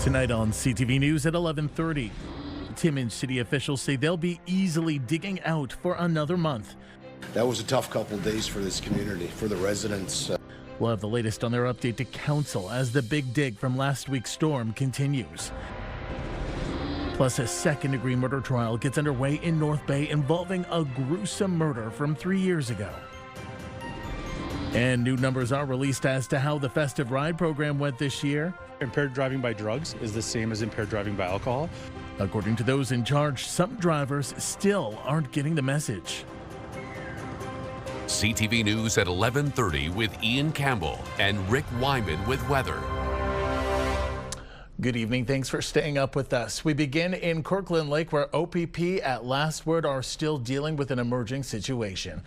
Tonight on CTV News at 11:30. Timmins city officials say they'll be easily digging out for another month. That was a tough couple of days for this community, for the residents. We'll have the latest on their update to council as the big dig from last week's storm continues. Plus, a second-degree murder trial gets underway in North Bay involving a gruesome murder from 3 years ago. And new numbers are released as to how the Festive RIDE program went this year. Impaired driving by drugs is the same as impaired driving by alcohol. According to those in charge, some drivers still aren't getting the message. CTV News at 11:30 with Ian Campbell and Rick Wyman with weather. Good evening. Thanks for staying up with us. We begin in Kirkland Lake, where OPP at last word are still dealing with an emerging situation.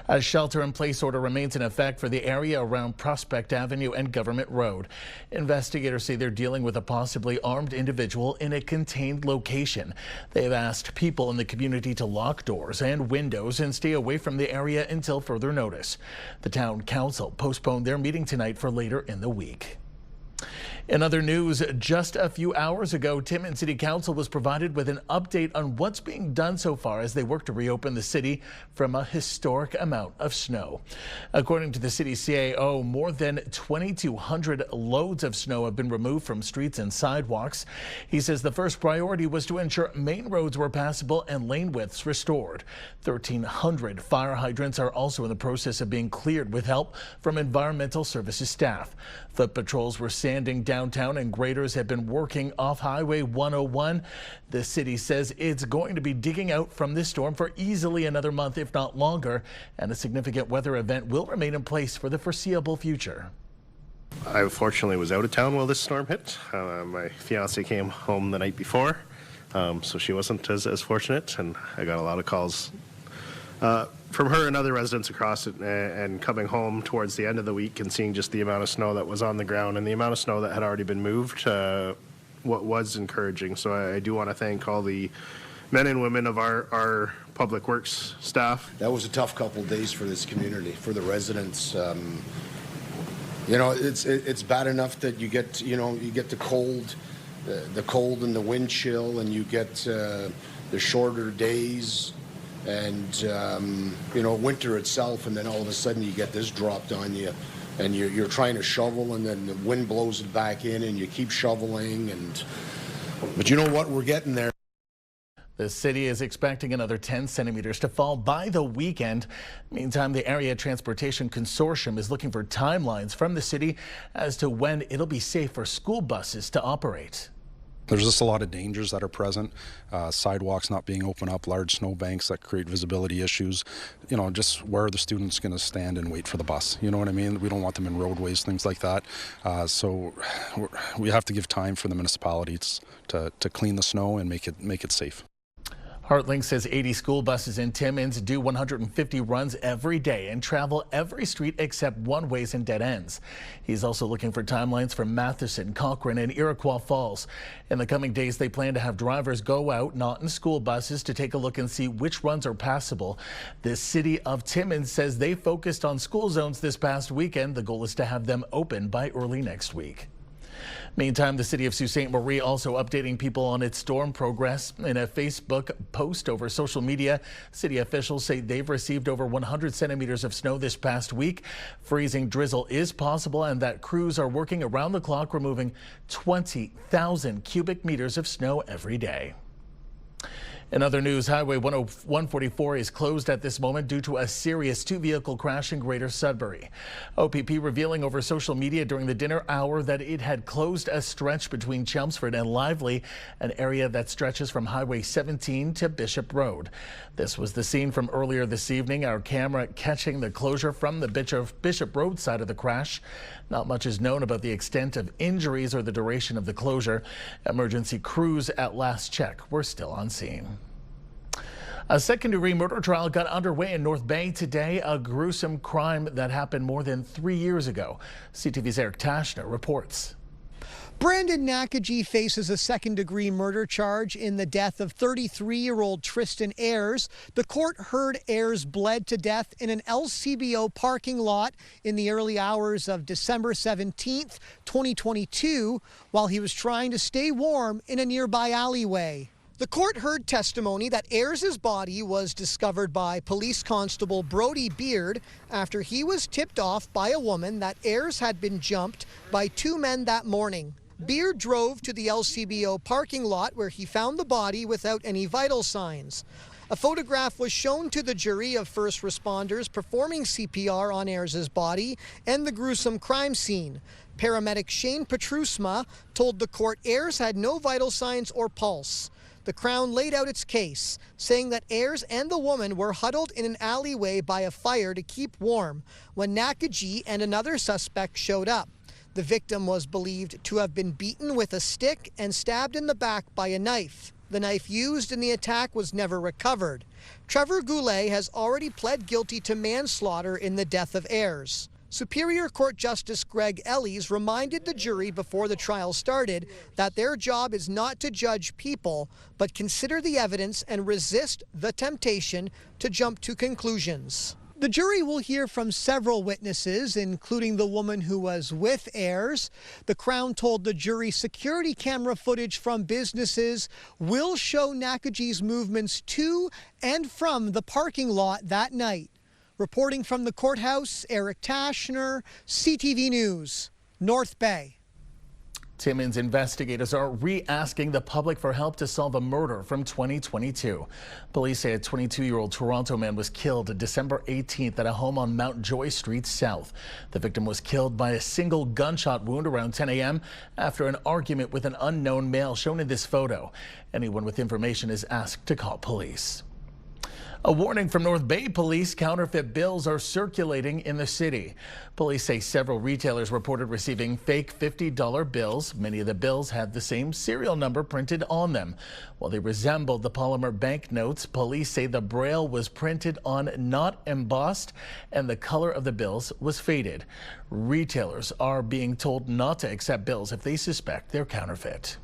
A shelter-in-place order remains in effect for the area around Prospect Avenue and Government Road. Investigators say they're dealing with a possibly armed individual in a contained location. They've asked people in the community to lock doors and windows and stay away from the area until further notice. The town council postponed their meeting tonight for later in the week. In other news, just a few hours ago, Timmins City Council was provided with an update on what's being done so far as they work to reopen the city from a historic amount of snow. According to the city CAO, more than 2,200 loads of snow have been removed from streets and sidewalks. He says the first priority was to ensure main roads were passable and lane widths restored. 1,300 fire hydrants are also in the process of being cleared with help from environmental services staff. Foot patrols were sanding downtown and graders have been working off Highway 101. The city says it's going to be digging out from this storm for easily another month, if not longer, and a significant weather event will remain in place for the foreseeable future. I fortunately was out of town while this storm hit. My fiance came home the night before, so she wasn't as fortunate, and I got a lot of calls from her and other residents across it, and coming home towards the end of the week and seeing just the amount of snow that was on the ground and the amount of snow that had already been moved, what was encouraging. So I do want to thank all the men and women of our public works staff. That was a tough couple of days for this community, for the residents. You know, it's bad enough that you get the cold and the wind chill, and you get the shorter days. And winter itself, and then all of a sudden you get this dropped on you, and you're trying to shovel, and then the wind blows it back in, and you keep shoveling, but you know what, we're getting there. The city is expecting another 10 centimeters to fall by the weekend. Meantime, the Area Transportation Consortium is looking for timelines from the city as to when it'll be safe for school buses to operate. There's just a lot of dangers that are present. Sidewalks not being open up, large snowbanks that create visibility issues. You know, just where are the students going to stand and wait for the bus? You know what I mean? We don't want them in roadways, things like that. So we have to give time for the municipalities to clean the snow and make it safe. HeartLink says 80 school buses in Timmins do 150 runs every day and travel every street except one-ways and dead ends. He's also looking for timelines for Matheson, Cochrane, and Iroquois Falls. In the coming days, they plan to have drivers go out, not in school buses, to take a look and see which runs are passable. The city of Timmins says they focused on school zones this past weekend. The goal is to have them open by early next week. Meantime, the city of Sault Ste. Marie also updating people on its storm progress. In a Facebook post over social media, city officials say they've received over 100 centimeters of snow this past week. Freezing drizzle is possible, and that crews are working around the clock, removing 20,000 cubic meters of snow every day. In other news, Highway 144 is closed at this moment due to a serious two-vehicle crash in Greater Sudbury. OPP revealing over social media during the dinner hour that it had closed a stretch between Chelmsford and Lively, an area that stretches from Highway 17 to Bishop Road. This was the scene from earlier this evening, our camera catching the closure from the Bishop Road side of the crash. Not much is known about the extent of injuries or the duration of the closure. Emergency crews at last check were still on scene. A second-degree murder trial got underway in North Bay today, a gruesome crime that happened more than 3 years ago. CTV's Eric Tashner reports. Brandon Nakaji faces a second-degree murder charge in the death of 33-year-old Tristan Ayres. The court heard Ayres bled to death in an LCBO parking lot in the early hours of December 17th, 2022, while he was trying to stay warm in a nearby alleyway. The court heard testimony that Ayres' body was discovered by police constable Brody Beard after he was tipped off by a woman that Ayres had been jumped by two men that morning. Beard drove to the LCBO parking lot where he found the body without any vital signs. A photograph was shown to the jury of first responders performing CPR on Ayres' body and the gruesome crime scene. Paramedic Shane Petrusma told the court Ayres had no vital signs or pulse. The Crown laid out its case, saying that Ayres and the woman were huddled in an alleyway by a fire to keep warm when Nakaji and another suspect showed up. The victim was believed to have been beaten with a stick and stabbed in the back by a knife. The knife used in the attack was never recovered. Trevor Goulet has already pled guilty to manslaughter in the death of Ayres. Superior Court Justice Greg Ellis reminded the jury before the trial started that their job is not to judge people, but consider the evidence and resist the temptation to jump to conclusions. The jury will hear from several witnesses, including the woman who was with Ayres. The Crown told the jury security camera footage from businesses will show Nakaji's movements to and from the parking lot that night. Reporting from the courthouse, Eric Tashner, CTV News, North Bay. Timmins investigators are re-asking the public for help to solve a murder from 2022. Police say a 22-year-old Toronto man was killed December 18th at a home on Mount Joy Street South. The victim was killed by a single gunshot wound around 10 a.m. after an argument with an unknown male shown in this photo. Anyone with information is asked to call police. A warning from North Bay police: counterfeit bills are circulating in the city. Police say several retailers reported receiving fake $50 bills. Many of the bills had the same serial number printed on them. While they resembled the polymer banknotes, police say the braille was printed on, not embossed, and the color of the bills was faded. Retailers are being told not to accept bills if they suspect they're counterfeit.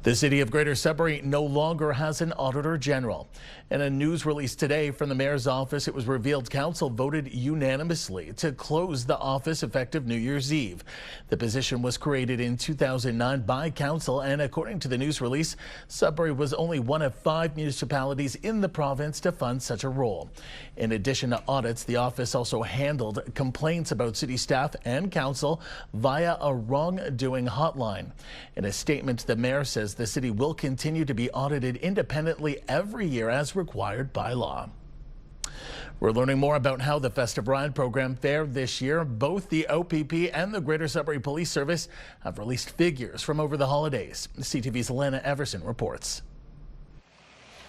The city of Greater Sudbury no longer has an auditor general. In a news release today from the mayor's office, it was revealed council voted unanimously to close the office effective New Year's Eve. The position was created in 2009 by council, and according to the news release, Sudbury was only one of 5 municipalities in the province to fund such a role. In addition to audits, the office also handled complaints about city staff and council via a wrongdoing hotline. In a statement, the mayor says the city will continue to be audited independently every year as required by law. We're learning more about how the Festive RIDE program fared this year. Both the OPP and the Greater Sudbury Police Service have released figures from over the holidays. CTV's Lena Everson reports.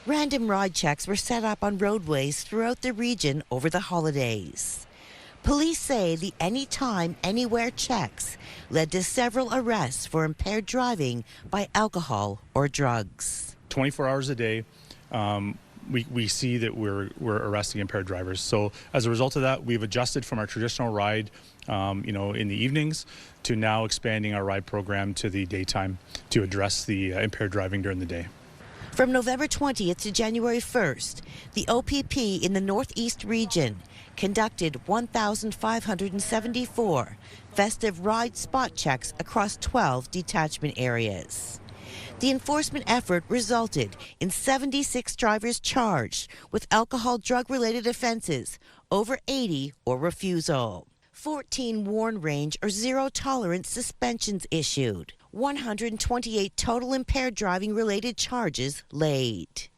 Random ride checks were set up on roadways throughout the region over the holidays. Police say the anytime, anywhere checks led to several arrests for impaired driving by alcohol or drugs. 24 hours a day, we see that we're arresting impaired drivers. So as a result of that, we've adjusted from our traditional ride, in the evenings, to now expanding our ride program to the daytime to address the impaired driving during the day. From November 20th to January 1st, the OPP in the Northeast region conducted 1,574 Festive RIDE spot checks across 12 detachment areas. The enforcement effort resulted in 76 drivers charged with alcohol drug-related offenses, over 80 or refusal. 14 warn range or zero tolerance suspensions issued. 128 total impaired driving related charges laid.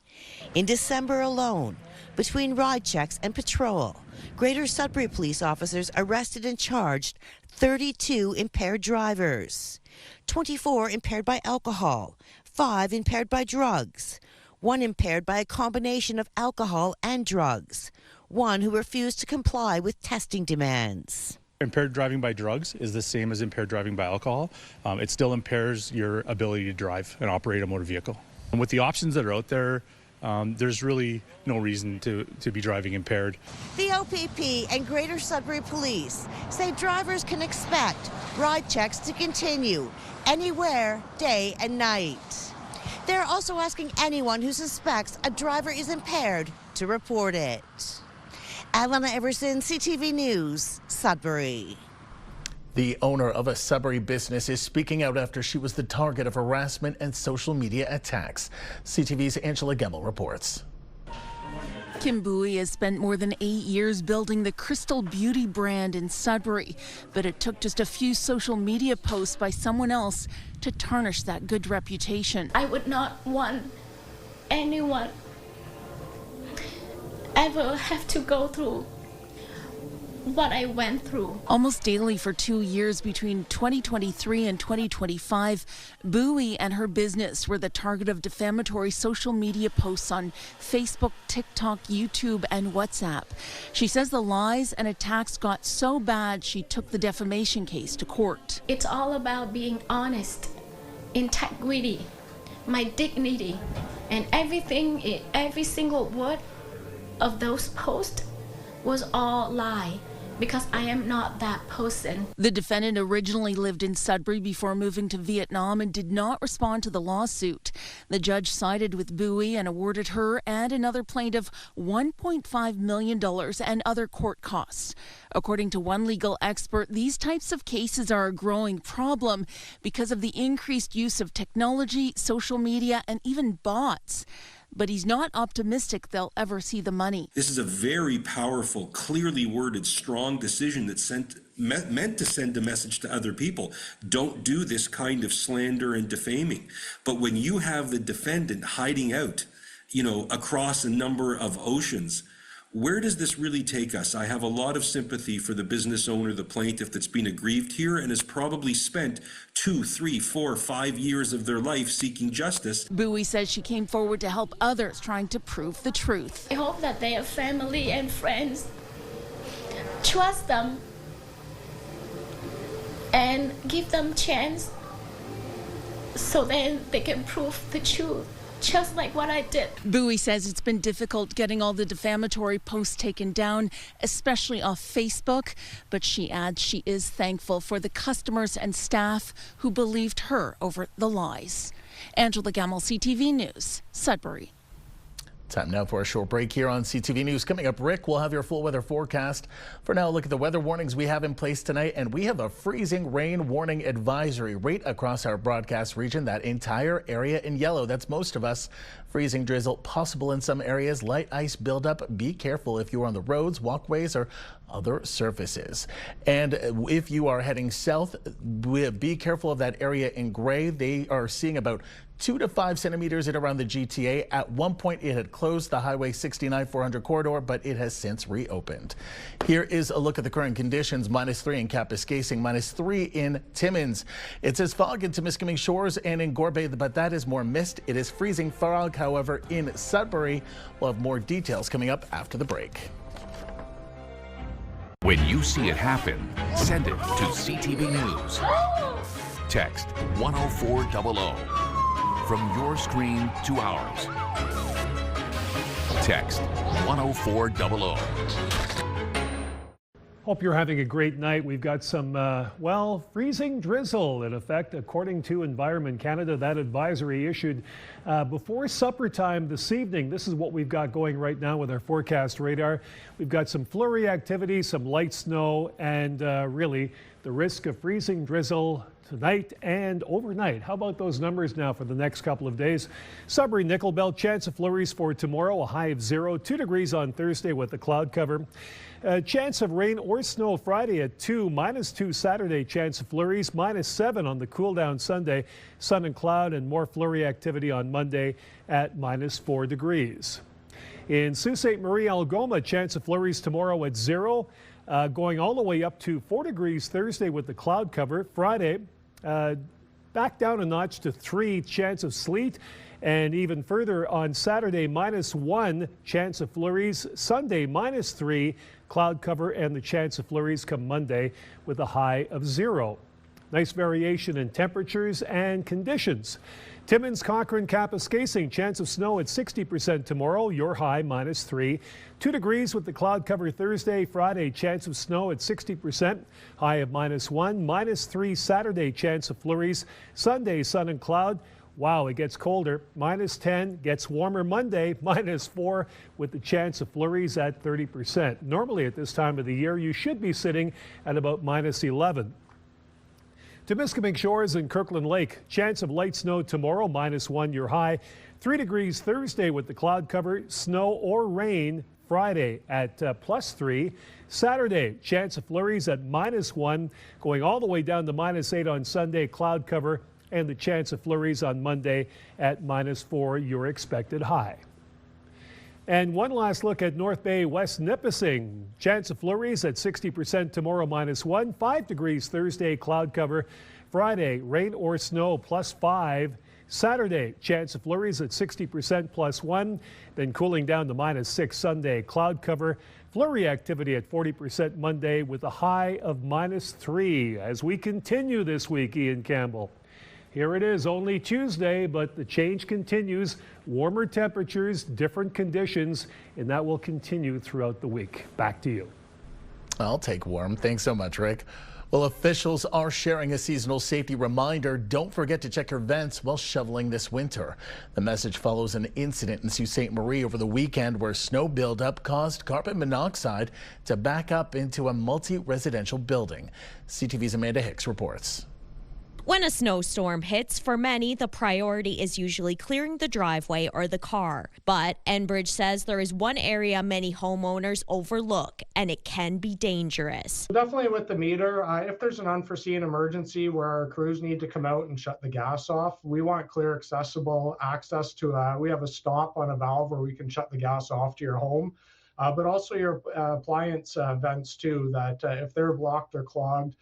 In December alone, between ride checks and patrol, Greater Sudbury police officers arrested and charged 32 impaired drivers, 24 impaired by alcohol, 5 impaired by drugs, 1 impaired by a combination of alcohol and drugs, 1 who refused to comply with testing demands. Impaired driving by drugs is the same as impaired driving by alcohol. It still impairs your ability to drive and operate a motor vehicle. And with the options that are out there, there's really no reason to be driving impaired. The OPP and Greater Sudbury Police say drivers can expect ride checks to continue anywhere, day and night. They're also asking anyone who suspects a driver is impaired to report it. Alana Everson, CTV News, Sudbury. The owner of a Sudbury business is speaking out after she was the target of harassment and social media attacks. CTV's Angela Campbell reports. Kim Bowie has spent more than 8 years building the Crystal Beauty brand in Sudbury, but it took just a few social media posts by someone else to tarnish that good reputation. I would not want anyone ever have to go through what I went through. Almost daily for 2 years between 2023 and 2025, Bowie and her business were the target of defamatory social media posts on Facebook, TikTok, YouTube, and WhatsApp. She says the lies and attacks got so bad she took the defamation case to court. It's all about being honest, integrity, my dignity, and everything, every single word of those posts was all lie. Because I am not that person. The defendant originally lived in Sudbury before moving to Vietnam and did not respond to the lawsuit. The judge sided with Bowie and awarded her and another plaintiff $1.5 million and other court costs. According to one legal expert, these types of cases are a growing problem because of the increased use of technology, social media, and even bots. But he's not optimistic they'll ever see the money. This is a very powerful, clearly worded, strong decision that's meant to send a message to other people. Don't do this kind of slander and defaming. But when you have the defendant hiding out, across a number of oceans, where does this really take us? I have a lot of sympathy for the business owner, the plaintiff that's been aggrieved here and has probably spent 2, 3, 4, 5 years of their life seeking justice. Bowie says she came forward to help others trying to prove the truth. I hope that their family and friends trust them and give them a chance so then they can prove the truth. Just like what I did. Bowie says it's been difficult getting all the defamatory posts taken down, especially off Facebook, but she adds she is thankful for the customers and staff who believed her over the lies. Angela Gamble, CTV News, Sudbury. Time now for a short break here on CTV News. Coming up, Rick will have your full weather forecast. For now, look at the weather warnings we have in place tonight, and we have a freezing rain warning advisory right across our broadcast region. That entire area in yellow, that's most of us. Freezing drizzle possible in some areas, light ice buildup. Be careful if you're on the roads, walkways, or other surfaces. And if you are heading south, be careful of that area in gray. They are seeing about 2 to 5 centimeters in around the GTA. At one point, it had closed the Highway 69-400 corridor, but it has since reopened. Here is a look at the current conditions. -3 in Kapuskasing, -3 in Timmins. It says fog in Temiskaming Shores and in Gorbay, but that is more mist. It is freezing fog, however, in Sudbury. We'll have more details coming up after the break. When you see it happen, send it to CTV News. Text 10400. From your screen to ours. Text 10400. Hope you're having a great night. We've got some, freezing drizzle in effect, according to Environment Canada. That advisory issued before supper time this evening. This is what we've got going right now with our forecast radar. We've got some flurry activity, some light snow, and really the risk of freezing drizzle tonight and overnight. How about those numbers now for the next couple of days? Sudbury, Nickel Belt, chance of flurries for tomorrow, a high of 0, 2 degrees on Thursday with the cloud cover. Chance of rain or snow Friday at 2, -2 Saturday, chance of flurries, -7 on the cool down Sunday, sun and cloud and more flurry activity on Monday at -4 degrees. In Sault Ste. Marie, Algoma, chance of flurries tomorrow at 0, going all the way up to 4 degrees Thursday with the cloud cover. Friday, back down a notch to 3, chance of sleet. And even further on Saturday, -1, chance of flurries. Sunday, -3, cloud cover, and the chance of flurries come Monday with a high of 0. Nice variation in temperatures and conditions. Timmins, Cochrane, Kapuskasing, chance of snow at 60% tomorrow, your high -3. 2 degrees with the cloud cover Thursday, Friday, chance of snow at 60%, high of -1, -3 Saturday, chance of flurries, Sunday, sun and cloud. Wow, it gets colder, -10, gets warmer Monday, -4 with the chance of flurries at 30%. Normally at this time of the year, you should be sitting at about -11. Temiskaming Shores and Kirkland Lake, chance of light snow tomorrow, -1 your high. 3 degrees Thursday with the cloud cover, snow or rain Friday at +3. Saturday, chance of flurries at -1, going all the way down to -8 on Sunday, cloud cover, and the chance of flurries on Monday at -4 your expected high. And one last look at North Bay, West Nipissing. Chance of flurries at 60% tomorrow, -1. 5 degrees Thursday, cloud cover. Friday, rain or snow, +5. Saturday, chance of flurries at 60% +1. Then cooling down to -6 Sunday, cloud cover. Flurry activity at 40% Monday with a high of -3. As we continue this week, Ian Campbell. Here it is, only Tuesday, but the change continues. Warmer temperatures, different conditions, and that will continue throughout the week. Back to you. I'll take warm. Thanks so much, Rick. Well, officials are sharing a seasonal safety reminder. Don't forget to check your vents while shoveling this winter. The message follows an incident in Sault Ste. Marie over the weekend where snow buildup caused carbon monoxide to back up into a multi-residential building. CTV's Amanda Hicks reports. When a snowstorm hits, for many, the priority is usually clearing the driveway or the car. But Enbridge says there is one area many homeowners overlook, and it can be dangerous. Definitely with the meter, if there's an unforeseen emergency where our crews need to come out and shut the gas off, we want clear, accessible access to, we have a stop on a valve where we can shut the gas off to your home. But also your appliance vents too, that if they're blocked or clogged,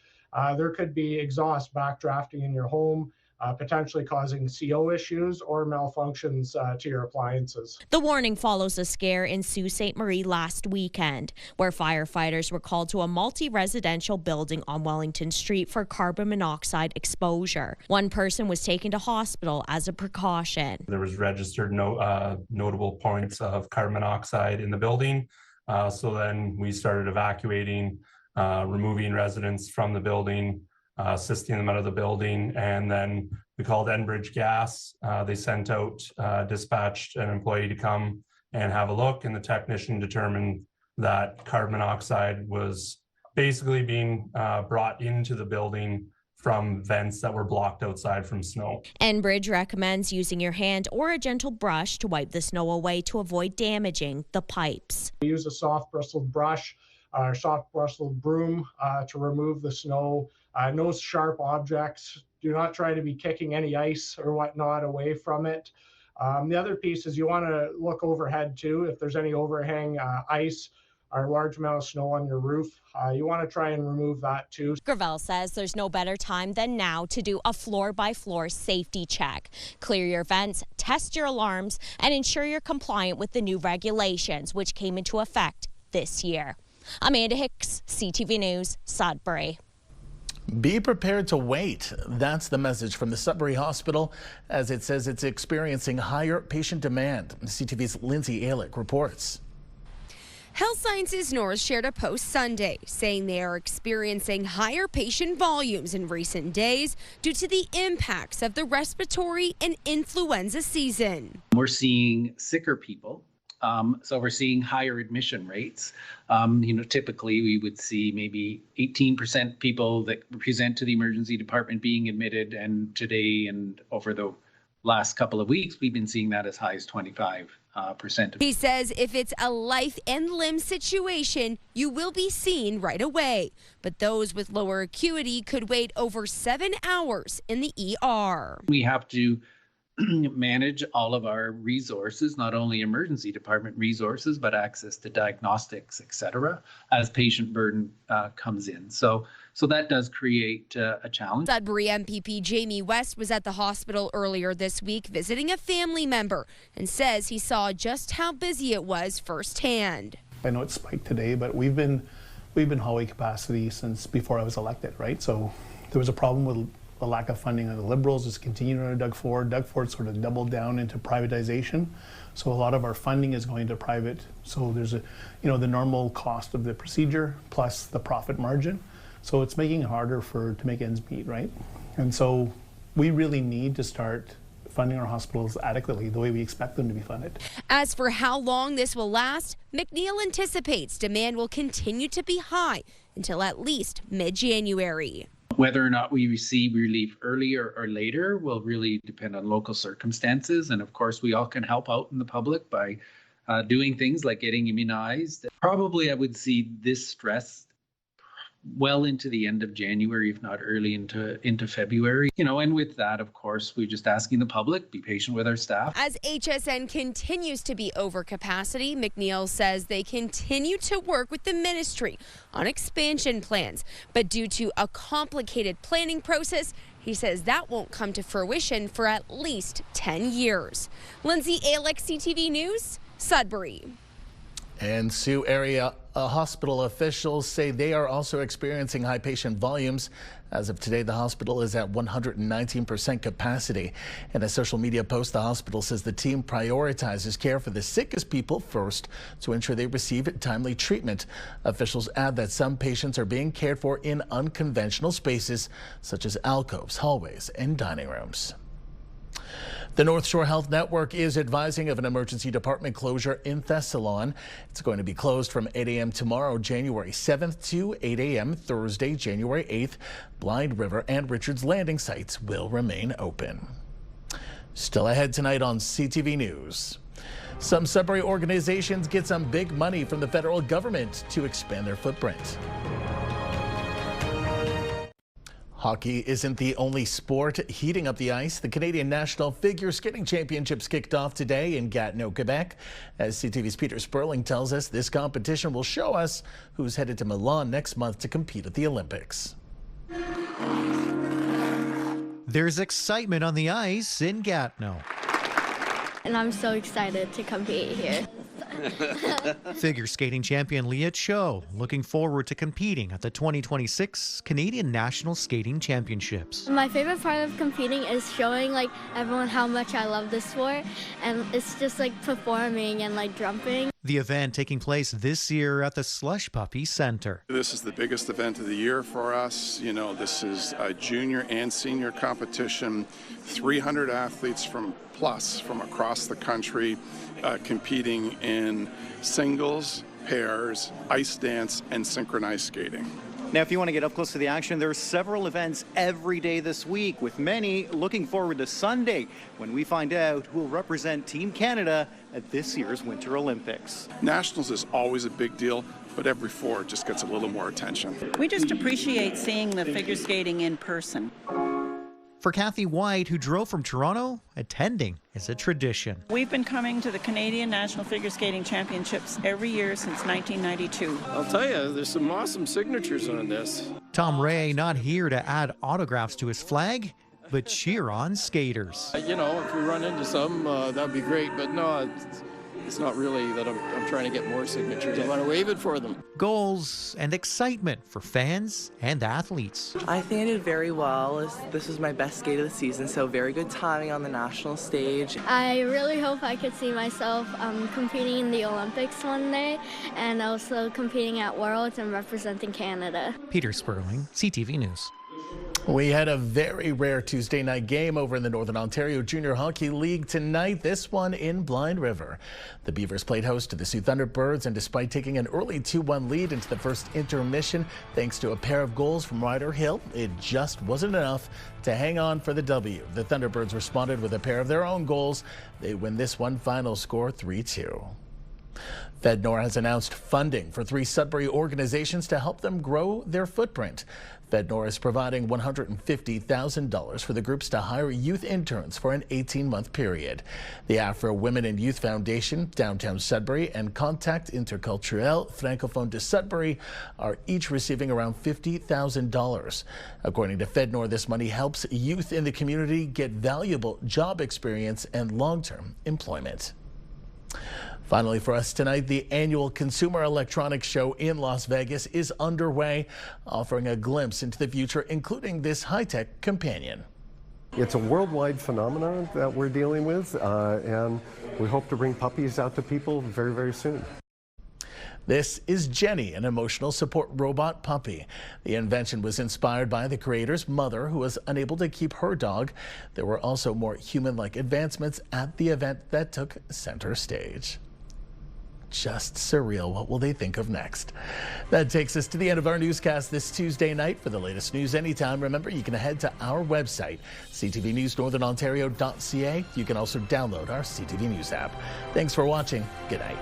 there could be exhaust backdrafting in your home, potentially causing CO issues or malfunctions to your appliances. The warning follows a scare in Sault Ste. Marie last weekend, where firefighters were called to a multi-residential building on Wellington Street for carbon monoxide exposure. One person was taken to hospital as a precaution. There was registered notable points of carbon monoxide in the building. So then we started evacuating, removing residents from the building, assisting them out of the building, and then we called Enbridge Gas. They sent out, dispatched an employee to come and have a look, and the technician determined that carbon monoxide was basically being brought into the building from vents that were blocked outside from snow. Enbridge recommends using your hand or a gentle brush to wipe the snow away to avoid damaging the pipes. We use a soft bristled brush or soft bristled broom to remove the snow. No sharp objects. Do not try to be kicking any ice or whatnot away from it. The other piece is you want to look overhead too. If there's any overhang ice or large amount of snow on your roof, you want to try and remove that too. Gravel says there's no better time than now to do a floor-by-floor safety check. Clear your vents, test your alarms, and ensure you're compliant with the new regulations, which came into effect this year. Amanda Hicks, CTV News, Sudbury. Be prepared to wait. That's the message from the Sudbury Hospital, as it says it's experiencing higher patient demand. CTV's Lindsay Alick reports. Health Sciences North shared a post Sunday saying they are experiencing higher patient volumes in recent days due to the impacts of the respiratory and influenza season. We're seeing sicker people. So we're seeing higher admission rates. Typically we would see maybe 18% people that present to the emergency department being admitted, and today and over the last couple of weeks, we've been seeing that as high as 25%. He says if it's a life and limb situation, you will be seen right away. But those with lower acuity could wait over 7 hours in the ER. We have to manage all of our resources, not only emergency department resources, but access to diagnostics, etc., as patient burden comes in. So that does create a challenge. Sudbury MPP Jamie West was at the hospital earlier this week visiting a family member and says he saw just how busy it was firsthand. I know it spiked today, but we've been hauling capacity since before I was elected, right? So there was a problem with the lack of funding of the Liberals is continuing under Doug Ford. Doug Ford sort of doubled down into privatization. So a lot of our funding is going to private. So there's the normal cost of the procedure plus the profit margin. So it's making it harder to make ends meet, right? And so we really need to start funding our hospitals adequately the way we expect them to be funded. As for how long this will last, McNeil anticipates demand will continue to be high until at least mid-January. Whether or not we receive relief earlier or later will really depend on local circumstances. And of course, we all can help out in the public by doing things like getting immunized. Probably I would see this stress well into the end of January, if not early into February. And with that, of course, we're just asking the public, be patient with our staff. As HSN continues to be over capacity, McNeil says they continue to work with the ministry on expansion plans. But due to a complicated planning process, he says that won't come to fruition for at least 10 years. Lindsay Alex, CTV News, Sudbury. And Sioux area hospital officials say they are also experiencing high patient volumes. As of today, the hospital is at 119% capacity. In a social media post, the hospital says the team prioritizes care for the sickest people first to ensure they receive timely treatment. Officials add that some patients are being cared for in unconventional spaces, such as alcoves, hallways, and dining rooms. The North Shore Health Network is advising of an emergency department closure in Thessalon. It's going to be closed from 8 a.m. tomorrow, January 7th to 8 a.m. Thursday, January 8th. Blind River and Richards Landing sites will remain open. Still ahead tonight on CTV News. Some Sudbury organizations get some big money from the federal government to expand their footprint. Hockey isn't the only sport heating up the ice. The Canadian National Figure Skating Championships kicked off today in Gatineau, Quebec. As CTV's Peter Sperling tells us, this competition will show us who's headed to Milan next month to compete at the Olympics. There's excitement on the ice in Gatineau. And I'm so excited to compete here. Figure skating champion Leah Cho looking forward to competing at the 2026 Canadian National Skating Championships. My favorite part of competing is showing everyone how much I love this sport, and it's just performing and jumping. The event taking place this year at the Slush Puppy Center. This is the biggest event of the year for us. This is a junior and senior competition. 300 athletes from across the country competing in singles, pairs, ice dance, and synchronized skating. Now, if you want to get up close to the action, there are several events every day this week, with many looking forward to Sunday when we find out who will represent Team Canada at this year's Winter Olympics. Nationals is always a big deal, but every four just gets a little more attention. We just appreciate seeing the figure skating in person. For Kathy White, who drove from Toronto, attending is a tradition. We've been coming to the Canadian National Figure Skating Championships every year since 1992. I'll tell you, there's some awesome signatures on this. Tom Ray not here to add autographs to his flag, but cheer on skaters. If we run into some, that'd be great, but no, it's not really that I'm trying to get more signatures. I want to wave it for them. Goals and excitement for fans and athletes. I think I did very well. This was my best skate of the season, so very good timing on the national stage. I really hope I could see myself competing in the Olympics one day, and also competing at Worlds and representing Canada. Peter Sperling, CTV News. We had a very rare Tuesday night game over in the Northern Ontario Junior Hockey League tonight, this one in Blind River. The Beavers played host to the Sioux Thunderbirds, and despite taking an early 2-1 lead into the first intermission, thanks to a pair of goals from Ryder Hill, it just wasn't enough to hang on for the W. The Thunderbirds responded with a pair of their own goals. They win this one, final score 3-2. FedNor has announced funding for 3 Sudbury organizations to help them grow their footprint. FedNor is providing $150,000 for the groups to hire youth interns for an 18-month period. The Afro Women and Youth Foundation, Downtown Sudbury, and Contact Interculturel Francophone de Sudbury are each receiving around $50,000. According to FedNor, this money helps youth in the community get valuable job experience and long-term employment. Finally for us tonight, the annual Consumer Electronics Show in Las Vegas is underway, offering a glimpse into the future, including this high-tech companion. It's a worldwide phenomenon that we're dealing with, and we hope to bring puppies out to people very, very soon. This is Jenny, an emotional support robot puppy. The invention was inspired by the creator's mother, who was unable to keep her dog. There were also more human-like advancements at the event that took center stage. Just surreal. What will they think of next? That takes us to the end of our newscast this Tuesday night. For the latest news anytime, remember you can head to our website, ctvnewsnorthernontario.ca. You can also download our CTV News app. Thanks for watching. Good night.